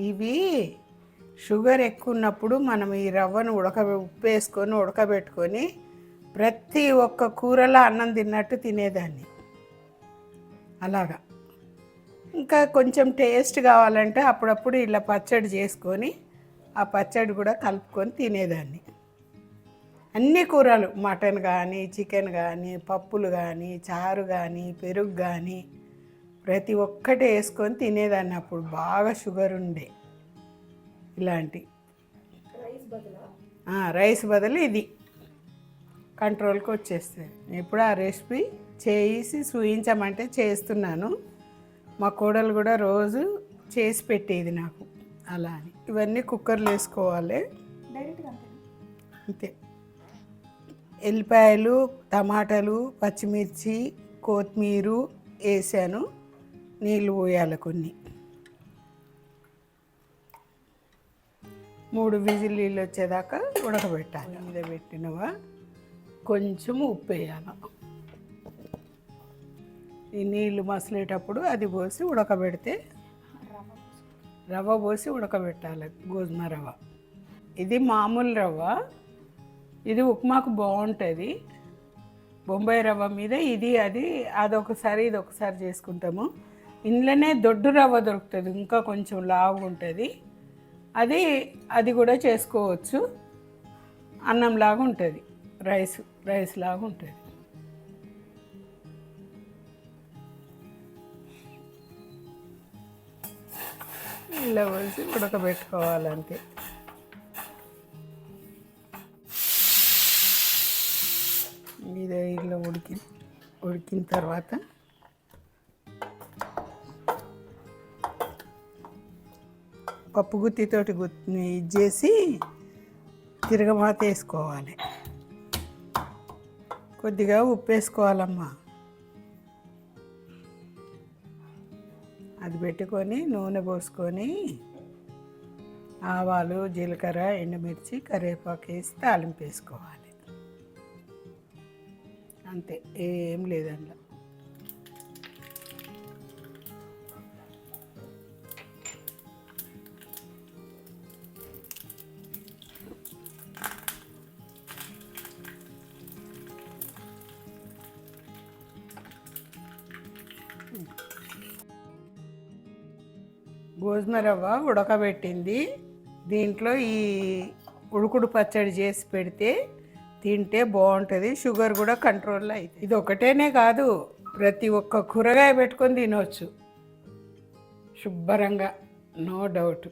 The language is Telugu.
ఇవి షుగర్ ఎక్కువ ఉన్నప్పుడు మనం ఈ రవ్వను ఉప్పు వేసుకొని ఉడకబెట్టుకొని ప్రతి ఒక్క కూరలో అన్నం తిన్నట్టు తినేదాన్ని. అలాగా ఇంకా కొంచెం టేస్ట్ కావాలంటే అప్పుడప్పుడు ఇలా పచ్చడి చేసుకొని ఆ పచ్చడి కూడా కలుపుకొని తినేదాన్ని. అన్ని కూరలు, మటన్ కానీ, చికెన్ కానీ, పప్పులు కానీ, చారు కానీ, పెరుగు కానీ ప్రతి ఒక్కటి వేసుకొని తినేదాన్ని. అప్పుడు బాగా షుగర్ ఉండే. ఇలాంటి రైస్ బదులు ఇది కంట్రోల్కి వచ్చేస్తుంది. ఇప్పుడు ఆ రెసిపీ చేసి చూయించమంటే చేస్తున్నాను. మా కోడలు కూడా రోజు చేసి పెట్టేది నాకు. అలా అని ఇవన్నీ కుక్కర్లో వేసుకోవాలి అంతే. ఎల్లిపాయలు, టమాటాలు, పచ్చిమిర్చి, కొత్తిమీర వేసాను. నీళ్ళు పోయాలి కొన్ని. 3 విజిల్ నీళ్ళు వచ్చేదాకా ఉడకబెట్టాలి. మీద పెట్టినవా కొంచెం ఉప్పు వేయాలి. ఈ నీళ్ళు మసలేటప్పుడు అది పోసి ఉడకబెడితే, రవ్వ పోసి ఉడకబెట్టాలి. గోధుమ రవ్వ. ఇది మామూలు రవ్వ. ఇది ఉప్మాకు బాగుంటుంది. బొంబాయి రవ్వ మీద ఇది అదొకసారి ఇదొకసారి చేసుకుంటాము. ఇంట్లోనే దొడ్డు రవ్వ దొరుకుతుంది, ఇంకా కొంచెం లావుగా ఉంటుంది. అది కూడా చేసుకోవచ్చు. అన్నంలాగా ఉంటుంది, రైస్ లాగా ఉంటుంది. ఇలా పోసి ఉడకబెట్టుకోవాలంతే. ఇది ఇలా ఉడికిన తర్వాత పప్పు గుత్తితోటి ఇది చేసి తిరగమాత వేసుకోవాలి. కొద్దిగా ఉప్పు వేసుకోవాలమ్మా. అది పెట్టుకొని నూనె పోసుకొని ఆవాలు, జీలకర్ర, ఎండుమిర్చి, కరివేపాకు వేసి తాలింపు వేసుకోవాలి. అంతే, ఏం లేదండి. గోధుమ రవ్వ ఉడకబెట్టింది. దీంట్లో ఈ ఉడుకుడు పచ్చడి చేసి పెడితే తింటే బాగుంటుంది. షుగర్ కూడా కంట్రోల్లో అవుతుంది. ఇది ఒకటేనే కాదు, ప్రతి ఒక్క కూరగాయ పెట్టుకొని తినవచ్చు శుభ్రంగా, నో డౌట్.